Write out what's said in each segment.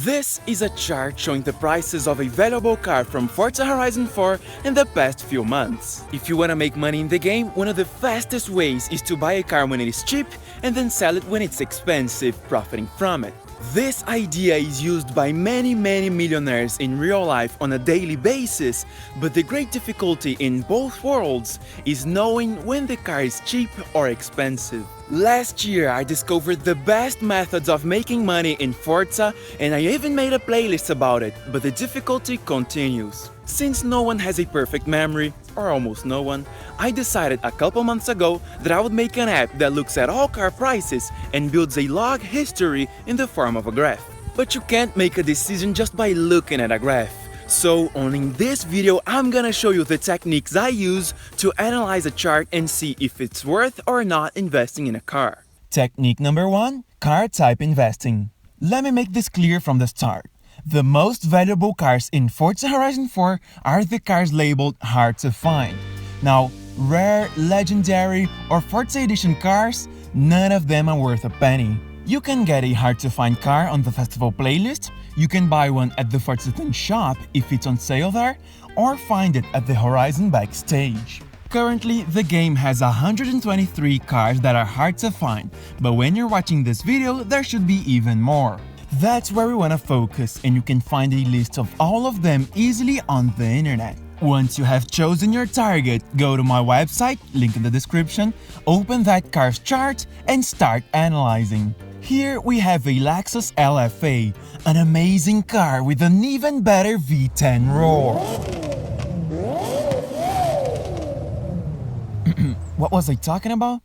This is a chart showing the prices of a valuable car from Forza Horizon 4 in the past few months. If you wanna make money in the game, one of the fastest ways is to buy a car when it is cheap and then sell it when it's expensive, profiting from it. This idea is used by many millionaires in real life on a daily basis, but the great difficulty in both worlds is knowing when the car is cheap or expensive. Last year I discovered the best methods of making money in Forza, and I even made a playlist about it, but the difficulty continues. Since no one has a perfect memory, or almost no one, I decided a couple months ago that I would make an app that looks at all car prices and builds a log history in the form of a graph. But you can't make a decision just by looking at a graph. So, in this video, I'm gonna show you the techniques I use to analyze a chart and see if it's worth or not investing in a car. Technique number 1. Car type investing. Let me make this clear from the start. The most valuable cars in Forza Horizon 4 are the cars labeled hard to find. Now, rare, legendary, or Forza Edition cars, none of them are worth a penny. You can get a hard-to-find car on the festival playlist, you can buy one at the Forza shop if it's on sale there, or find it at the Horizon backstage. Currently, the game has 123 cars that are hard to find, but when you're watching this video, there should be even more. That's where we wanna focus, and you can find a list of all of them easily on the internet. Once you have chosen your target, go to my website, link in the description, open that car's chart, and start analyzing. Here we have a Lexus LFA, an amazing car with an even better V10 roar. What was I talking about?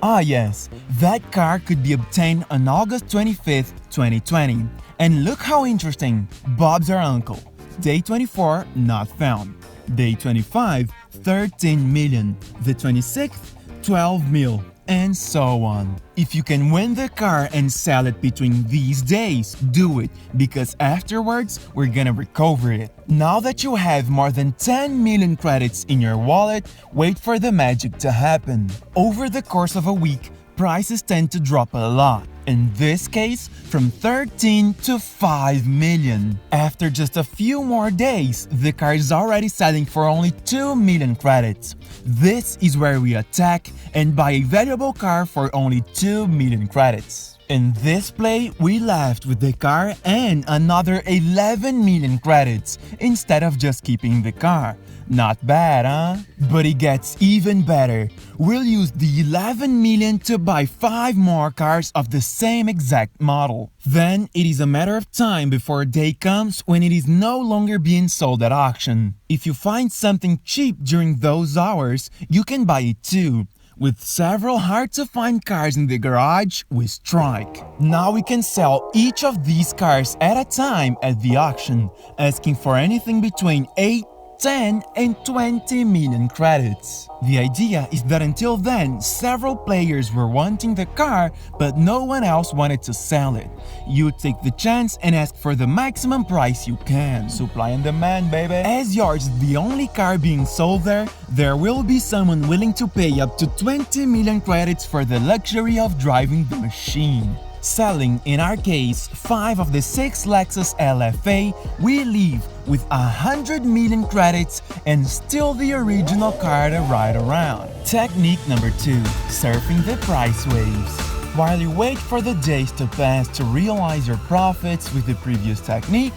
Ah yes, that car could be obtained on August 25th, 2020. And look how interesting, Bob's our uncle. Day 24, not found. Day 25, 13 million. The 26th, 12 mil. And so on. If you can win the car and sell it between these days, do it, because afterwards we're gonna recover it. Now that you have more than 10 million credits in your wallet, wait for the magic to happen. Over the course of a week, prices tend to drop a lot. In this case, from 13 to 5 million. After just a few more days, the car is already selling for only 2 million credits. This is where we attack and buy a valuable car for only 2 million credits. In this play, we left with the car and another 11 million credits instead of just keeping the car. Not bad, huh? But it gets even better. We'll use the 11 million to buy 5 more cars of the same exact model. Then it is a matter of time before a day comes when it is no longer being sold at auction. If you find something cheap during those hours, you can buy it too. With several hard-to-find cars in the garage, we strike. Now we can sell each of these cars at a time at the auction, asking for anything between 8, 10 and 20 million credits. The idea is that until then, several players were wanting the car, but no one else wanted to sell it. You take the chance and ask for the maximum price you can. Supply and demand, baby. As yours is the only car being sold there will be someone willing to pay up to 20 million credits for the luxury of driving the machine. Selling, in our case, 5 of the 6 Lexus LFA, we leave with 100 million credits and still the original car to ride around. Technique number 2. Surfing the price waves. While you wait for the days to pass to realize your profits with the previous technique,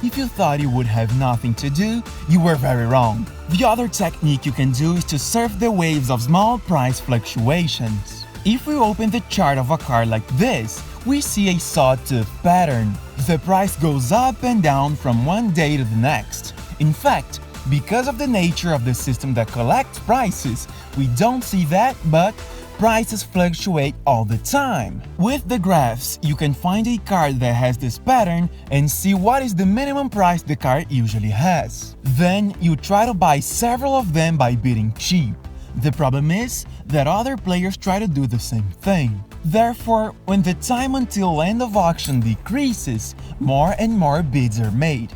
if you thought you would have nothing to do, you were very wrong. The other technique you can do is to surf the waves of small price fluctuations. If we open the chart of a car like this, we see a sawtooth pattern. The price goes up and down from one day to the next. In fact, because of the nature of the system that collects prices, we don't see that, but prices fluctuate all the time. With the graphs, you can find a car that has this pattern and see what is the minimum price the car usually has. Then you try to buy several of them by bidding cheap. The problem is that other players try to do the same thing. Therefore, when the time until end of auction decreases, more and more bids are made.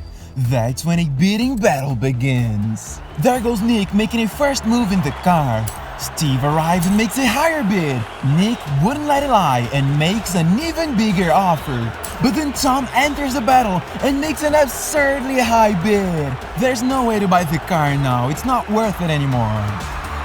That's when a bidding battle begins. There goes Nick making a first move in the car. Steve arrives and makes a higher bid. Nick wouldn't let it lie and makes an even bigger offer. But then Tom enters the battle and makes an absurdly high bid. There's no way to buy the car now, it's not worth it anymore.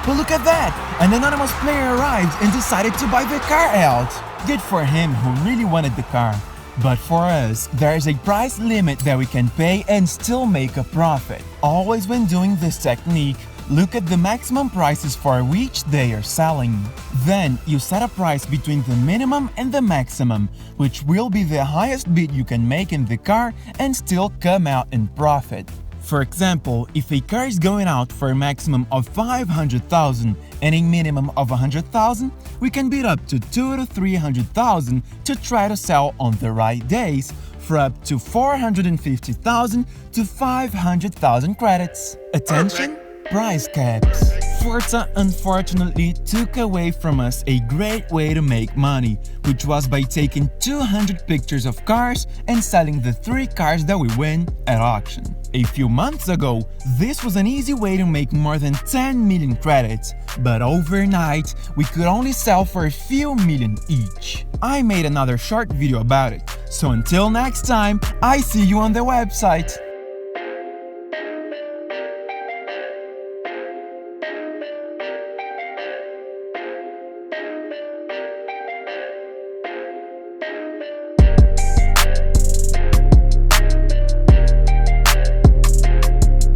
But look at that! An anonymous player arrived and decided to buy the car out. Good for him who really wanted the car. But for us, there is a price limit that we can pay and still make a profit. Always when doing this technique, look at the maximum prices for which they are selling. Then you set a price between the minimum and the maximum, which will be the highest bid you can make in the car and still come out in profit. For example, if a car is going out for a maximum of 500,000 and a minimum of 100,000, we can bid up to 200,000 to 300,000 to try to sell on the right days for up to 450,000 to 500,000 credits. Attention! Price caps. Forza unfortunately took away from us a great way to make money, which was by taking 200 pictures of cars and selling the 3 cars that we win at auction. A few months ago, this was an easy way to make more than 10 million credits, but overnight, we could only sell for a few million each. I made another short video about it, so until next time, I see you on the website!